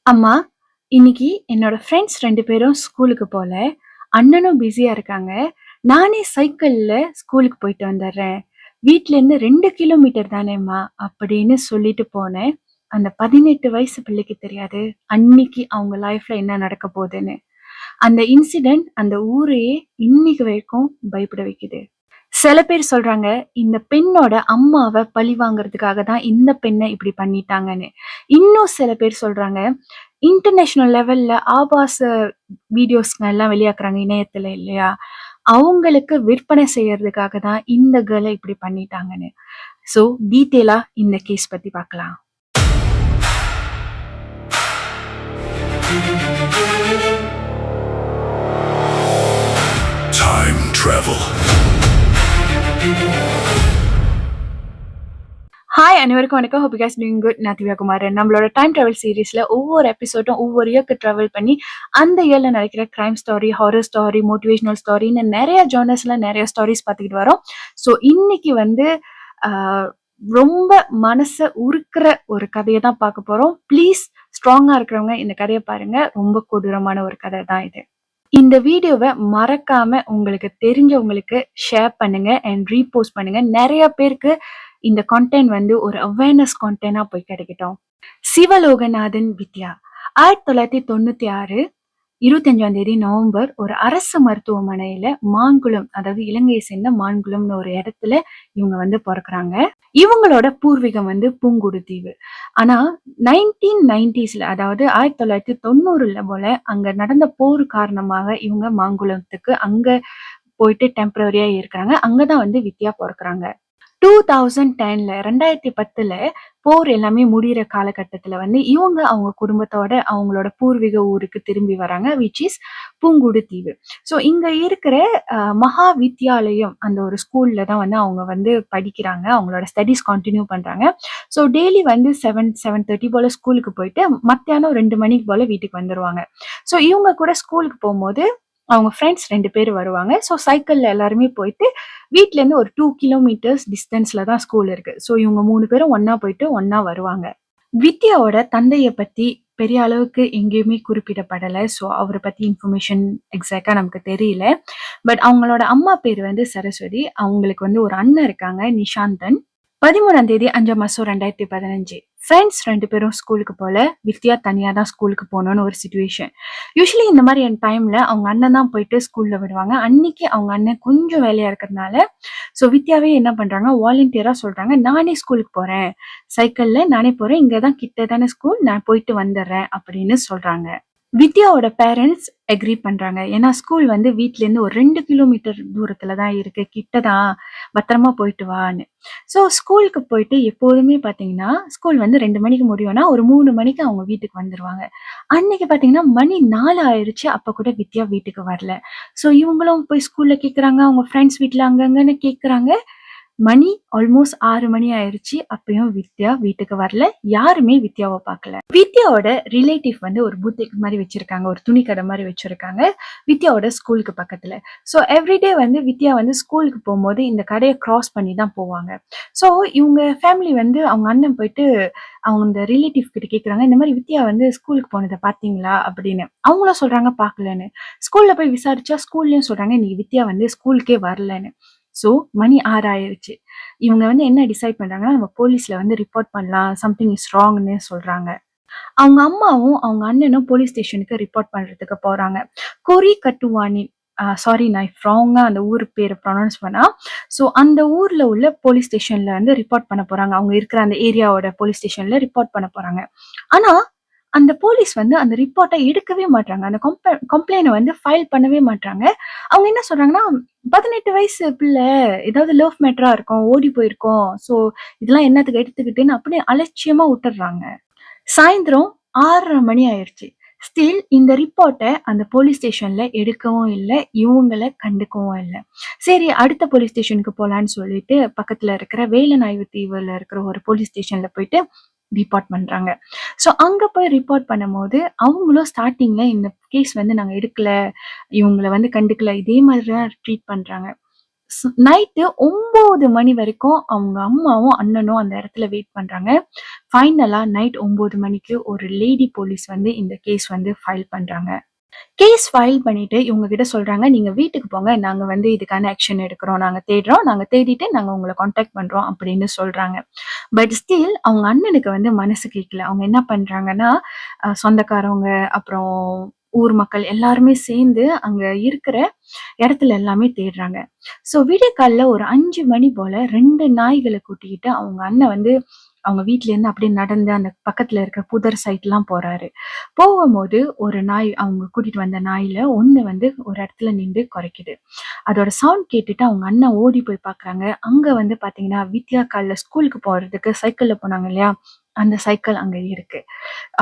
அம்மா, இன்னைக்கு என்னோட ஃப்ரெண்ட்ஸ் 2 பேரும் ஸ்கூலுக்கு போல. அண்ணனும் பிஸியா இருக்காங்க. நானே சைக்கிள்ல ஸ்கூலுக்கு போயிட்டு வந்துடுறேன். வீட்லேருந்து 2 கிலோமீட்டர் தானேம்மா அப்படின்னு சொல்லிட்டு போனேன். அந்த 18 வயசு பிள்ளைக்கு தெரியாது, அன்னைக்கு அவங்க லைஃப்ல என்ன நடக்க போகுதுன்னு. அந்த இன்சிடென்ட் அந்த ஊரையே இன்னைக்கு வரைக்கும் பயப்பட வைக்குது. சில பேர் சொல்றாங்க, இந்த பெண்ணோட அம்மாவ பழி வாங்குறதுக்காக தான் இந்த பெண்ண இப்படி பண்ணிட்டாங்கன்னு. இன்னும் சில பேர் சொல்றாங்க, இன்டர்நேஷனல் லெவல்ல ஆபாச வீடியோஸ்ங்க எல்லாம் வெளியாக்குறாங்க இணையத்துல இல்லையா? அவங்களுக்கு விற்பனை செய்யறதுக்காக தான் இந்த கேர்ள இப்படி பண்ணிட்டாங்கன்னு. சோ டீட்டெயிலா இந்த கேஸ் பத்தி பார்க்கலாம். Time travel. ஹாய், அனைவருக்கும் வணக்கம். Hope you guys doing good. நான் திவ்யா குமாரன். நம்மளோட டைம் டிராவல் சீரீஸ்ல ஒவ்வொரு எபிசோடும் ஒவ்வொரு இயர்க்கு டிராவல் பண்ணி அந்த இயர்ல நடக்கிற crime story, horror story, motivational ஸ்டோரின்னு நிறைய ஜானர்ஸ்ல நிறைய ஸ்டோரிஸ் பார்த்துக்கிட்டு வரோம். ஸோ இன்னைக்கு வந்து ரொம்ப மனசை உருக்குற ஒரு கதையை தான் பார்க்க போறோம். ப்ளீஸ் ஸ்ட்ராங்கா இருக்கிறவங்க இந்த கதையை பாருங்க. ரொம்ப கொடூரமான ஒரு கதை தான் இது. இந்த வீடியோவை மறக்காம உங்களுக்கு தெரிஞ்சவங்களுக்கு ஷேர் பண்ணுங்க அண்ட் ரீபோஸ்ட் பண்ணுங்க. நிறைய பேருக்கு இந்த கான்டென்ட் வந்து ஒரு அவேர்னஸ் கான்டென்டா போய் கிடைக்கட்டும். சிவலோகநாதன் வித்யா 1996 25 நவம்பர் ஒரு அரசு மருத்துவமனையில மான்குளம், அதாவது இலங்கையை சேர்ந்த மான்குளம்னு ஒரு இடத்துல இவங்க வந்து பிறக்குறாங்க. இவங்களோட பூர்வீகம் வந்து பூங்குடுதீவு. ஆனா 1990s, அதாவது 1990 போல அங்க நடந்த போர் காரணமாக இவங்க மாங்குளத்துக்கு அங்க போயிட்டு டெம்பரரியா இருக்கிறாங்க. அங்கதான் வந்து வித்யா பிறக்குறாங்க. 2010ல போர் எல்லாமே முடிகிற காலகட்டத்துல வந்து இவங்க அவங்க குடும்பத்தோட அவங்களோட பூர்வீக ஊருக்கு திரும்பி வராங்க, விச் இஸ் பூங்குடுதீவு. ஸோ இங்க இருக்கிற மகா வித்யாலயம் அந்த ஒரு ஸ்கூல்ல தான் வந்து அவங்க வந்து படிக்கிறாங்க, அவங்களோட ஸ்டடீஸ் கண்டினியூ பண்றாங்க. ஸோ டெய்லி வந்து 7:30 போல ஸ்கூலுக்கு போயிட்டு மத்தியானம் 2 மணிக்கு போல வீட்டுக்கு வந்துருவாங்க. ஸோ இவங்க கூட ஸ்கூலுக்கு போகும்போது அவங்க ஃப்ரெண்ட்ஸ் 2 பேர் வருவாங்க. ஸோ சைக்கிள்ல எல்லாருமே போயிட்டு வீட்ல இருந்து ஒரு 2 கிலோமீட்டர்ஸ் டிஸ்டன்ஸ்ல தான் ஸ்கூல் இருக்கு. ஸோ இவங்க 3 பேரும் ஒன்னா போயிட்டு ஒன்னா வருவாங்க. வித்யாவோட தந்தைய பத்தி பெரிய அளவுக்கு எங்கேயுமே குறிப்பிடப்படல. ஸோ அவரை பத்தி இன்ஃபர்மேஷன் எக்ஸாக்டா நமக்கு தெரியல. பட் அவங்களோட அம்மா பேர் வந்து சரஸ்வதி. அவங்களுக்கு வந்து ஒரு அண்ணன் இருக்காங்க, நிஷாந்தன். 13ஆம் தேதி 5 மாசம் 2015 ஃப்ரெண்ட்ஸ் 2 பேரும் ஸ்கூலுக்கு போல. வித்யா தனியா தான் ஸ்கூலுக்கு போகணும்னு ஒரு சிச்சுவேஷன். யூஸ்வலி இந்த மாதிரி டைம்ல அவங்க அண்ணன் தான் போயிட்டு ஸ்கூல்ல விடுவாங்க. அன்னைக்கு அவங்க அண்ணன் கொஞ்சம் வேலையா இருக்கிறதுனால ஸோ வித்யாவே என்ன பண்றாங்க, வாலண்டியரா சொல்றாங்க, நானே ஸ்கூலுக்கு போறேன், சைக்கிள்ல நானே போறேன், இங்கதான் கிட்ட தானே ஸ்கூல், நான் போயிட்டு வந்துடுறேன் அப்படின்னு சொல்றாங்க. வித்யாவோட பேரண்ட்ஸ் அக்ரி பண்றாங்க. ஏன்னா ஸ்கூல் வந்து வீட்ல இருந்து ஒரு 2 கிலோமீட்டர் தூரத்துல தான் இருக்கு, கிட்டதான், பத்திரமா போயிட்டு வான்னு. ஸோ ஸ்கூலுக்கு போயிட்டு எப்போதுமே பாத்தீங்கன்னா ஸ்கூல் வந்து 2 மணிக்கு முடியும்னா ஒரு 3 மணிக்கு அவங்க வீட்டுக்கு வந்துருவாங்க. அன்னைக்கு பாத்தீங்கன்னா மணி 4 ஆயிடுச்சு, அப்ப கூட வித்யா வீட்டுக்கு வரல. ஸோ இவங்களும் போய் ஸ்கூல்ல கேக்குறாங்க, அவங்க ஃப்ரெண்ட்ஸ் வீட்டுல அங்கங்கன்னு கேக்குறாங்க. மணி ஆல்மோஸ்ட் 6 மணி ஆயிருச்சு, அப்பயும் வித்யா வீட்டுக்கு வரல. யாருமே வித்யாவை பார்க்கல. வித்யாவோட ரிலேட்டிவ் வந்து ஒரு பூத்திக் மாதிரி வச்சிருக்காங்க, ஒரு துணி கடை மாதிரி வச்சிருக்காங்க வித்யாவோட ஸ்கூலுக்கு பக்கத்துல. ஸோ எவ்ரிடே வந்து வித்யா வந்து ஸ்கூலுக்கு போகும்போது இந்த கடையை கிராஸ் பண்ணி தான் போவாங்க. ஸோ இவங்க ஃபேமிலி வந்து அவங்க அண்ணன் போயிட்டு அவங்க இந்த ரிலேட்டிவ் கிட்ட கேக்குறாங்க, இந்த மாதிரி வித்யா வந்து ஸ்கூலுக்கு போனதை பாத்தீங்களா அப்படின்னு. அவங்களும் சொல்றாங்க பாக்கலன்னு. ஸ்கூல்ல போய் விசாரிச்சா ஸ்கூல்லயும் சொல்றாங்க இன்னைக்கு வித்யா வந்து ஸ்கூலுக்கே வரலன்னு. ஸோ மணி 6 ஆயிருச்சு. இவங்க வந்து என்ன டிசைட் பண்றாங்கன்னா, நம்ம போலீஸ்ல வந்து ரிப்போர்ட் பண்ணலாம், சம்திங் இஸ் ராங்னு சொல்றாங்க. அவங்க அம்மாவும் அவங்க அண்ணனும் போலீஸ் ஸ்டேஷனுக்கு ரிப்போர்ட் பண்றதுக்கு போறாங்க. கொரி கட்டுவானி, சாரி நான் ராங்கா அந்த ஊர் பேரை ப்ரொனவுன்ஸ் பண்ணா. ஸோ அந்த ஊர்ல உள்ள போலீஸ் ஸ்டேஷன்ல வந்து ரிப்போர்ட் பண்ண போறாங்க. அவங்க இருக்கிற அந்த ஏரியாவோட போலீஸ் ஸ்டேஷன்ல ரிப்போர்ட் பண்ண போறாங்க. ஆனா அந்த போலீஸ் வந்து அந்த ரிப்போர்ட்டை எடுக்கவே மாட்டாங்க, அந்த கம்ப்ளைண்ட் வந்து ஃபைல் பண்ணவே மாட்டாங்க. அவங்க என்ன சொல்றாங்கன்னா, 18 வயசு பிள்ளை, ஏதாவது லவ் மேட்டரா இருக்கும், ஓடி போயிருக்கோம், ஸோ இதெல்லாம் என்னத்துக்கு எடுத்துக்கிட்டுன்னு அப்படியே அலட்சியமா விட்டுடுறாங்க. சாயந்தரம் 6:30 மணி ஆயிடுச்சு. ஸ்டில் இந்த ரிப்போர்ட்டை அந்த போலீஸ் ஸ்டேஷன்ல எடுக்கவும் இல்லை, இவங்களை கண்டுக்கவும் இல்லை. சரி, அடுத்த போலீஸ் ஸ்டேஷனுக்கு போலான்னு சொல்லிட்டு பக்கத்துல இருக்கிற வேலநாய்வு தீவுல இருக்கிற ஒரு போலீஸ் ஸ்டேஷன்ல போயிட்டு ரிப்போர்ட் பண்றாங்க. ஸோ அங்க போய் ரிப்போர்ட் பண்ணும்போது அவங்களும் ஸ்டார்டிங்ல இந்த கேஸ் வந்து நாங்க எடுக்கல, இவங்களை வந்து கண்டுக்கல, இதே மாதிரிதான் ட்ரீட் பண்றாங்க. நைட்டு 9 மணி வரைக்கும் அவங்க அம்மாவும், அண்ணனும் அந்த இடத்துல வெயிட் பண்றாங்க. ஃபைனலா நைட் 9 மணிக்கு ஒரு லேடி போலீஸ் வந்து இந்த கேஸ் வந்து ஃபைல் பண்றாங்க. கேஸ் ஃபைல் பண்ணிட்டு இவங்க கிட்ட சொல்றாங்க, "நீங்க வீட்டுக்கு போங்க. நாங்க வந்து இதுக்கான ஆக்ஷன் எடுக்கிறோம். நாங்க தேடுறோம். நாங்க தேடிட்டு நாங்க உங்கள கான்டாக்ட் பண்றோம்" அப்படின்னு சொல்றாங்க. பட் ஸ்டில் அவங்க அண்ணனுக்கு வந்து மனசு கேட்கல. அவங்க என்ன பண்றாங்கன்னா, சொந்தக்காரவங்க, அப்புறம் ஊர் மக்கள் எல்லாருமே சேர்ந்து அங்க இருக்கிற இடத்துல எல்லாமே தேடுறாங்க. ஸோ விடியற்காலைல ஒரு 5 மணி போல 2 நாய்கள கூட்டிக்கிட்டு அவங்க அண்ணன் வந்து அவங்க வீட்லேருந்து அப்படியே நடந்து அந்த பக்கத்துல இருக்க புதர் சைட்லாம் போறாரு. போகும்போது ஒரு நாய் அவங்க கூட்டிட்டு வந்த நாய்ல ஒண்ணு வந்து ஒரு இடத்துல நின்று குரைக்குது. அதோட சவுண்ட் கேட்டுட்டு அவங்க அண்ணன் ஓடி போய் பார்க்குறாங்க. அங்க வந்து பார்த்தீங்கன்னா, வித்யா காலைல ஸ்கூலுக்கு போறதுக்கு சைக்கிள்ல போனாங்க இல்லையா? அந்த சைக்கிள் அங்க இருக்கு.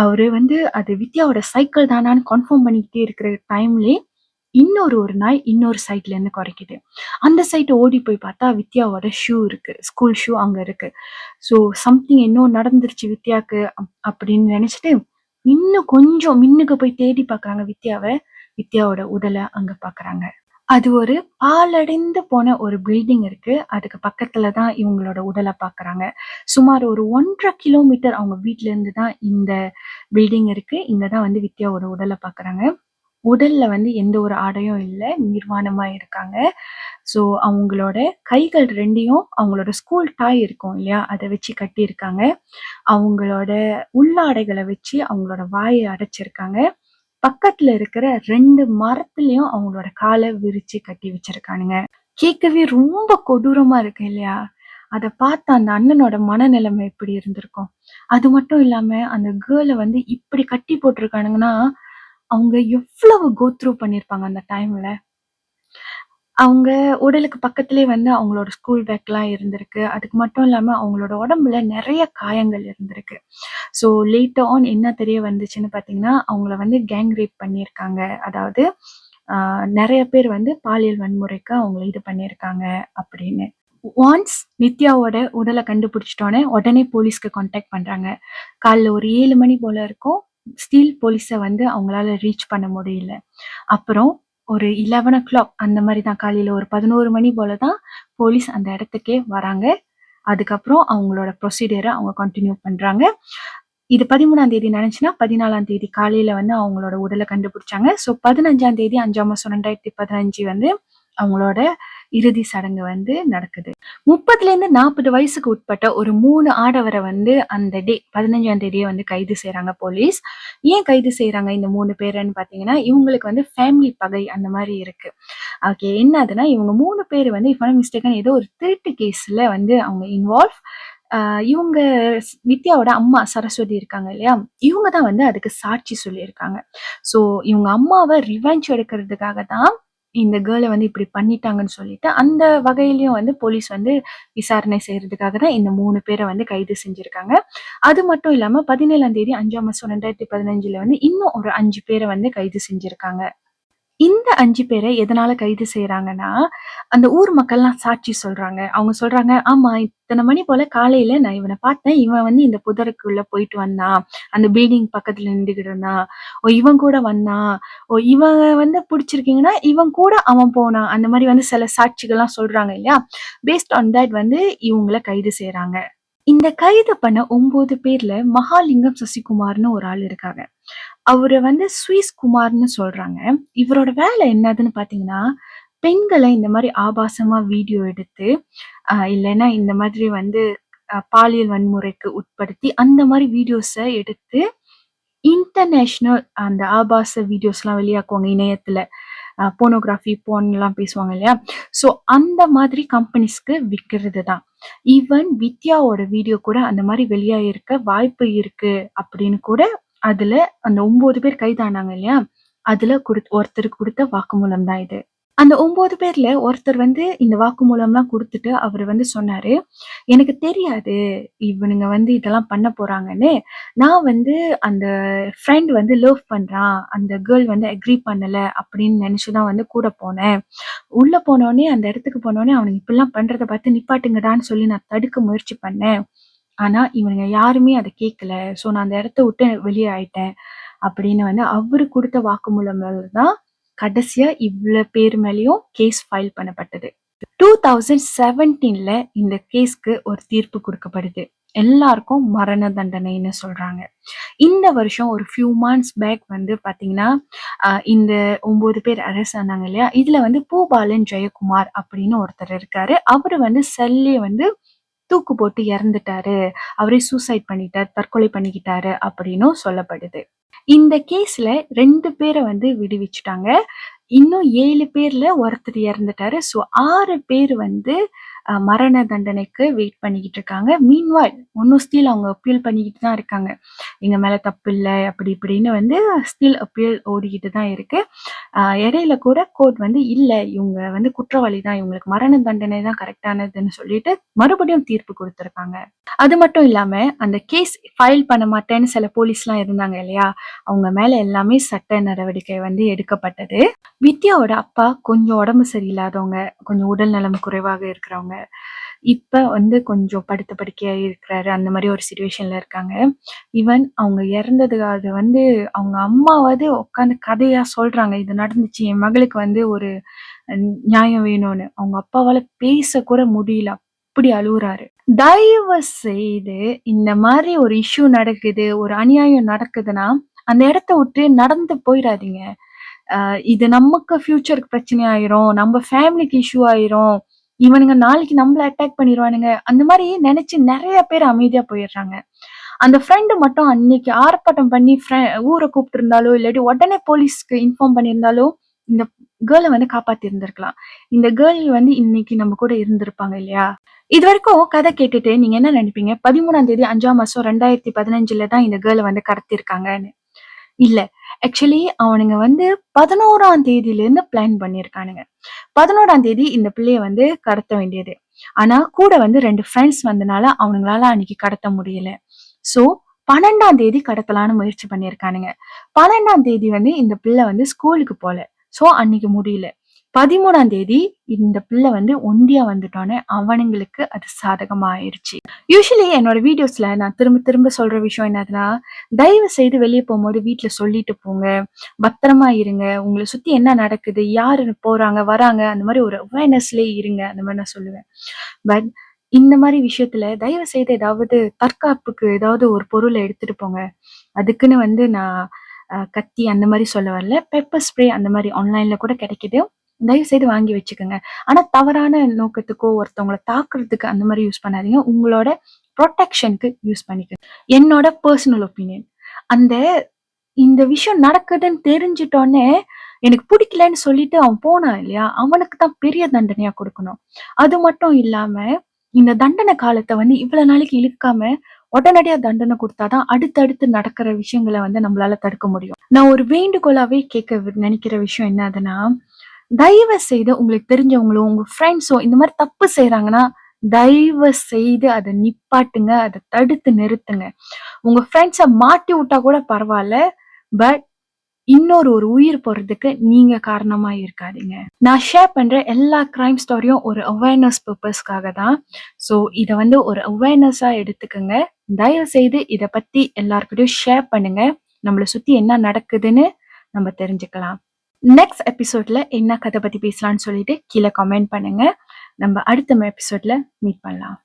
அவரு வந்து அது வித்யாவோட சைக்கிள் தானான்னு கன்ஃபார்ம் பண்ணிக்கிட்டே இருக்கிற டைம்லயே ஒரு நாய் இன்னொரு சைட்ல இருந்து குறைக்குது. அந்த சைட் ஓடி போய் பார்த்தா வித்யாவோட ஷூ இருக்கு. ஸ்கூல் ஷூ அங்க இருக்கு. ஸோ சம்திங் என்னோ நடந்துருச்சு வித்யாக்கு அப்படின்னு நினைச்சுட்டு இன்னும் கொஞ்சம் மின்னுக்கு போய் தேடி பார்க்கறாங்க வித்யாவ. வித்யாவோட உடல அங்க பார்க்கறாங்க. அது ஒரு பாழடைந்து போன ஒரு பில்டிங் இருக்கு. அதுக்கு பக்கத்துல தான் இவங்களோட உடல பார்க்கறாங்க. சுமார் ஒரு 1 1/2 கிலோமீட்டர் அவங்க வீட்ல இருந்து தான் இந்த பில்டிங் இருக்கு. இங்க தான் வந்து வித்யாவோட உடல பார்க்கறாங்க. உடல்ல வந்து எந்த ஒரு ஆடையும் இல்ல. நிர்வாணமா இருக்காங்க. ஸோ அவங்களோட கைகள் 2யும் அவங்களோட ஸ்கூல் டாய் இருக்கும் இல்லையா? அத வச்சு கட்டியிருக்காங்க. அவங்களோட உள்ளாடைகள வச்சு அவங்களோட வாய அடைச்சிருக்காங்க. பக்கத்துல இருக்கிற 2 மரத்துலயும் அவங்களோட கால விரிச்சு கட்டி வச்சிருக்கானுங்க. கேட்கவே ரொம்ப கொடூரமா இருக்கு இல்லையா? அத பார்த்த அந்த அண்ணனோட மனநிலைமை எப்படி இருந்திருக்கும்? அது மட்டும் இல்லாம அந்த கேர்ள வந்து இப்படி கட்டி போட்டிருக்கானுங்கன்னா, அவங்க எவ்வளவு கோ த்ரூ பண்ணியிருப்பாங்க அந்த டைம்ல. அவங்க உடலுக்கு பக்கத்திலேயே வந்து அவங்களோட ஸ்கூல் பேக்லாம் இருந்திருக்கு. அதுக்கு மட்டும் இல்லாம அவங்களோட உடம்புல நெறைய காயங்கள் இருந்திருக்கு. ஸோ லேட்டர் ஆன் என்ன தெரிய வந்துச்சுன்னு பார்த்தீங்கன்னா, அவங்கள வந்து கேங் ரேப் பண்ணியிருக்காங்க. அதாவது நெறைய பேர் வந்து பாலியல் வன்முறைக்கு அவங்கள இது பண்ணியிருக்காங்க அப்படின்னு. ஒன்ஸ் நித்யாவோட உடல கண்டுபிடிச்சிட்டோனே, உடனே போலீஸ்க்கு கான்டாக்ட் பண்றாங்க. காலைல ஒரு 7 மணி போல இருக்கும். ஸ்டில் போலீஸ வந்து அவங்களால ரீச் பண்ண முடியல. அப்புறம் ஒரு 11:00 அந்த மாரி தான் காலையில ஒரு 11 மணி போல தான் போலீஸ் அந்த இடத்துக்கே வராங்க. அதுக்கப்புறம் அவங்களோட ப்ரொசீடியர அவங்க கன்டின்யூ பண்றாங்க. இது 13ஆம் தேதி நடந்துச்சுன்னா, 14ஆம் தேதி காலையில வந்து அவங்களோட உடல கண்டுபிடிச்சாங்க. ஸோ 15ஆம் தேதி 5ஆம் மாசம் 2015 வந்து அவங்களோட இறுதி சடங்கு வந்து நடக்குது. 30லேருந்து 40 வயசுக்கு உட்பட்ட ஒரு 3 ஆடவர வந்து அந்த 15ஆம் தேதியே வந்து கைது செய்றாங்க போலீஸ். ஏன் கைது செய்றாங்க இந்த 3 பேரன்னு பார்த்தீங்கன்னா, இவங்களுக்கு வந்து ஃபேமிலி பகை அந்த மாரி இருக்கு. ஓகே. என்ன ஆதுன்னா, இவங்க 3 பேரு வந்து இஃப் ஐ நாட் மிஸ்டேக்கன் ஏதோ ஒரு திருட்டு கேஸ்ல வந்து அவங்க இன்வால்வ். இவங்க வித்யாவோட அம்மா சரஸ்வதி இருக்காங்க இல்லையா? இவங்க தான் வந்து அதுக்கு சாட்சி சொல்லியிருக்காங்க. ஸோ இவங்க அம்மாவ ரிவெஞ்ச் எடுக்கிறதுக்காக தான் இந்த கேர்ள வந்து இப்படி பண்ணிட்டாங்கன்னு சொல்லிட்டு, அந்த வகையிலயும் வந்து போலீஸ் வந்து விசாரணை செய்றதுக்காக தான் இந்த 3 பேர வந்து கைது செஞ்சிருக்காங்க. அது மட்டும் இல்லாம 17ஆம் தேதி 5ஆம் மாசம் 2015ல வந்து இன்னும் ஒரு 5 பேர வந்து கைது செஞ்சிருக்காங்க. இந்த 5 பேர எதனால கைது செய்றாங்கன்னா, அந்த ஊர் மக்கள்லாம் சாட்சி சொல்றாங்க. அவங்க சொல்றாங்க, "ஆமா, இத்தன மணி போல காலையில நான் இவன பார்த்தேன். இவன் வந்து இந்த புதருக்குள்ள போயிட்டு வந்தான். அந்த பில்டிங் பக்கத்துல நின்டுகிட்டு இருந்தான். ஓ! இவன் கூட வந்தான். ஓ! இவன் வந்து புடிச்சிருக்கீங்கன்னா, இவன் கூட அவன் போனான்." அந்த மாரி வந்து சில சாட்சிகள்லாம் சொல்றாங்க இல்லையா? பேஸ்ட் ஆன் தட் வந்து இவங்கள கைது செய்றாங்க. இந்த கைது பண்ண 9 பேர்ல மகாலிங்கம் சசிகுமார்ன்னு ஒரு ஆள் இருக்காங்க. அவர வந்து சுவிஸ் குமார்ன்னு சொல்றாங்க. இவரோட வேலை என்னதுன்னு பார்த்தீங்கன்னா, பெண்கள இந்த மாரி ஆபாசமா வீடியோ எடுத்து, இல்லைன்னா இந்த மாதிரி வந்து பாலியல் வன்முறைக்கு உட்படுத்தி, அந்த மாரி வீடியோஸ எடுத்து இன்டர்நேஷனல் அந்த ஆபாச வீடியோஸ்லாம் வெளியாக்குவாங்க இணையத்துல. போர்னோகிராஃபி, போர்ன்லாம் பேசுவாங்க இல்லையா? ஸோ அந்த மாதிரி கம்பெனிஸ்க்கு விக்கிறது தான். ஈவன் வித்யாவோட வீடியோ கூட அந்த மாரி வெளியாகியிருக்க வாய்ப்பு இருக்கு அப்படின்னு கூட அதுல அந்த 9 பேர் கைதானாங்க இல்லையா? அதுல ஒருத்தர் குடுத்த வாக்குமூலம் தான் இது. அந்த 9 பேர்ல ஒருத்தர் வந்து இந்த வாக்குமூலம்லாம் குடுத்துட்டு அவரு வந்து சொன்னாரு, "எனக்கு தெரியாது இவனுங்க வந்து இதெல்லாம் பண்ண போறாங்கன்னு. நான் வந்து அந்த ஃப்ரெண்ட் வந்து லவ் பண்றான். அந்த கேர்ள் வந்து அக்ரி பண்ணல அப்படின்னு நெனச்சு தான் வந்து கூட போனேன். உள்ள போனோனே அந்த இடத்துக்கு போனோனே அவனுங்க இப்படிலாம் பண்றத பார்த்து நிப்பாட்டுங்கடான்னு சொல்லி நான் தடுக்க முயற்சி பண்ணேன். ஆனா இவனுங்க யாருமே அத கேட்கல. ஸோ நான் அந்த இடத்த விட்டு வெளிய ஆயிட்டேன்." அப்படின்னு வந்து அவரு குடுத்த வாக்குமூலங்கள் தான் கடைசியா இவ்ளோ பேர் மேலயும் கேஸ் ஃபைல் பண்ணப்பட்டது. 2017ல இந்த கேஸ்க்கு ஒரு தீர்ப்பு குடுக்கப்படுது. எல்லாருக்கும் மரண தண்டனைன்னு சொல்றாங்க. இந்த வருஷம் ஒரு ஃபியூ மந்த்ஸ் பேக் வந்து பாத்தீங்கன்னா, இந்த 9 பேர் அரெஸ்ட் ஆனாங்க இல்லையா? இதுல வந்து பூபாலன் ஜெயக்குமார் அப்படின்னு ஒருத்தர் இருக்காரு. அவரு வந்து செல்லயே வந்து தூக்கு போட்டு இறந்துட்டாரு. அவரே சூசைட் பண்ணிட்டார், தற்கொலை பண்ணிக்கிட்டாரு அப்படின்னும் சொல்லப்படுது. இந்த கேஸ்ல 2 பேர வந்து விடுவிச்சுட்டாங்க. இன்னும் 7 பேர்ல ஒருத்தர் இறந்துட்டாரு. ஸோ 6 பேர் வந்து மரண தண்டனைக்கு வெயிட் பண்ணிக்கிட்டு இருக்காங்க. மீன்வாயில் இன்னும் ஸ்டில் அவங்க அப்பீல் பண்ணிக்கிட்டு தான் இருக்காங்க. எங்க மேல தப்பு இல்ல அப்படி இப்படின்னு வந்து ஸ்டில் அப்பீல் ஓடிக்கிட்டு தான் இருக்கு. இடையில கூட கோர்ட் வந்து இல்ல இவங்க வந்து குற்றவாளி தான், இவங்களுக்கு மரண தண்டனை தான் கரெக்டானதுன்னு சொல்லிட்டு மறுபடியும் தீர்ப்பு கொடுத்திருக்காங்க. அது மட்டும் இல்லாம அந்த கேஸ் ஃபைல் பண்ண மாட்டேன்னு சில போலீஸ்லாம் இருந்தாங்க இல்லையா? அவங்க மேல எல்லாமே சட்ட நடவடிக்கை வந்து எடுக்கப்பட்டது. வித்யாவோட அப்பா கொஞ்சம் உடம்பு சரியில்லாதவங்க, கொஞ்சம் உடல் நலம் குறைவாக இருக்கிறவங்க. இப்ப வந்து கொஞ்சம் படுத்த படுக்கையா இருக்கிறாரு. அந்த மாதிரி ஒரு சிச்சுவேஷன்ல இருக்காங்க. ஈவன் அவங்க இறந்ததுக்கு அது வந்து அவங்க அம்மாவாவது உட்காந்து கதையா சொல்றாங்க. இது நடந்துச்சு, என் மகளுக்கு வந்து ஒரு நியாயம் வேணும்னு. அவங்க அப்பாவால பேச கூட முடியல. அப்படி அழுகுறாரு. தயவு செய்து இந்த மாதிரி ஒரு இஷ்யூ நடக்குது, ஒரு அநியாயம் நடக்குதுன்னா அந்த இடத்த விட்டு நடந்து போயிடாதீங்க. இது நமக்கு ஃபியூச்சருக்கு பிரச்சனை ஆயிரும், நம்ம ஃபேமிலிக்கு இஷ்யூ ஆயிரும், இவனுங்க நாளைக்கு நம்மள அட்டாக் பண்ணிடுவானுங்க, அந்த மாதிரி நினைச்சு நிறைய பேர் அமைதியா போயிடுறாங்க. அந்த ஃப்ரெண்டு மட்டும் அன்னைக்கு ஆர்ப்பாட்டம் பண்ணி ஊரை கூப்பிட்டு இருந்தாலோ இல்லாட்டி உடனே போலீஸ்க்கு இன்ஃபார்ம் பண்ணியிருந்தாலோ இந்த கேர்ளை வந்து காப்பாத்தி இருந்திருக்கலாம். இந்த கேர்ள் வந்து இன்னைக்கு நம்ம கூட இருந்திருப்பாங்க இல்லையா? இது வரைக்கும் கதை கேட்டுட்டு நீங்க என்ன நினைப்பீங்க? 13ஆம் தேதி 5ஆம் மாசம் 2015ல தான் இந்த கேர்ளை வந்து கடத்திருக்காங்கன்னு. இல்ல, ஆக்சுவலி அவனுங்க வந்து 11ஆம் தேதியில இருந்து பிளான் பண்ணிருக்கானுங்க. 11ஆம் தேதி இந்த பிள்ளைய வந்து கடத்த வேண்டியது. ஆனா கூட வந்து 2 ஃப்ரெண்ட்ஸ் வந்தனால அவனுங்களால அன்னைக்கு கடத்த முடியல. சோ 12ஆம் தேதி கடத்தலான்னு முயற்சி பண்ணிருக்கானுங்க. 12ஆம் தேதி வந்து இந்த பிள்ளை வந்து ஸ்கூலுக்கு போல. சோ அன்னைக்கு முடியல. 13ஆம் தேதி இந்த பிள்ளை வந்து ஒண்டியா வந்துட்டோன்னே அவனுங்களுக்கு அது சாதகமா ஆயிருச்சு. யூசுவலி என்னோட வீடியோஸ்ல நான் திரும்ப திரும்ப சொல்ற விஷயம் என்னதுன்னா, தயவு செய்து வெளியே போகும்போது வீட்டுல சொல்லிட்டு போங்க, பத்திரமா இருங்க, உங்களை சுத்தி என்ன நடக்குது, யாரு போறாங்க வராங்க, அந்த மாதிரி ஒரு அவேர்னஸ்லயே இருங்க, அந்த மாதிரி நான் சொல்லுவேன். பட் இந்த மாதிரி விஷயத்துல தயவு செய்து ஏதாவது தற்காப்புக்கு ஏதாவது ஒரு பொருளை எடுத்துட்டு போங்க. அதுக்குன்னு வந்து நான் கத்தி அந்த மாதிரி சொல்ல வரல. பெப்பர் ஸ்ப்ரே அந்த மாதிரி ஆன்லைன்ல கூட கிடைக்குது. தயவு செய்து வாங்கி வச்சுக்கோங்க. ஆனா தவறான நோக்கத்துக்கோ ஒருத்தவங்களை தாக்குறதுக்கு அந்த மாதிரி யூஸ் பண்ணாதீங்க. உங்களோட ப்ரொடெக்ஷனுக்கு யூஸ் பண்ணிக்கோங்க. என்னோட பர்சனல் ஒப்பீனியன். அந்த இந்த விஷயம் நடக்குதுன்னு தெரிஞ்சிட்டோன்னே எனக்கு பிடிக்கலன்னு சொல்லிட்டு அவன் போனான் இல்லையா, அவனுக்கு தான் பெரிய தண்டனையா கொடுக்கணும். அது மட்டும் இல்லாம இந்த தண்டனை காலத்தை வந்து இவ்வளவு நாளைக்கு இழுக்காம உடனடியா தண்டனை கொடுத்தாதான் அடுத்தடுத்து நடக்கிற விஷயங்களை வந்து நம்மளால தடுக்க முடியும். நான் ஒரு வேண்டுகோளாவே கேட்க நினைக்கிற விஷயம் என்னதுன்னா, தயவு செய்து உங்களுக்கு தெரிஞ்சவங்களோ உங்க ஃப்ரெண்ட்ஸோ இந்த மாதிரி தப்பு செய்யறாங்கன்னா தயவு செய்து அதை நிப்பாட்டுங்க, அதை தடுத்து நிறுத்துங்க. உங்க ஃப்ரெண்ட்ஸை மாட்டி விட்டா கூட பரவாயில்ல, பட் இன்னொரு ஒரு உயிர் போறதுக்கு நீங்க காரணமா இருக்காதீங்க. நான் ஷேர் பண்ற எல்லா கிரைம் ஸ்டோரியும் ஒரு அவேர்னஸ் பர்பஸ்க்காக தான். ஸோ இதை வந்து ஒரு அவேர்னஸா எடுத்துக்கோங்க. தயவு செய்து இதை பத்தி எல்லாருக்கிட்டையும் ஷேர் பண்ணுங்க. நம்மளை சுத்தி என்ன நடக்குதுன்னு நம்ம தெரிஞ்சுக்கலாம். நெக்ஸ்ட் எபிசோட்ல என்ன கதை பத்தி பேசலாம்னு சொல்லிட்டு கீழே கமெண்ட் பண்ணுங்க. நம்ம அடுத்த எபிசோட்ல மீட் பண்ணலாம்.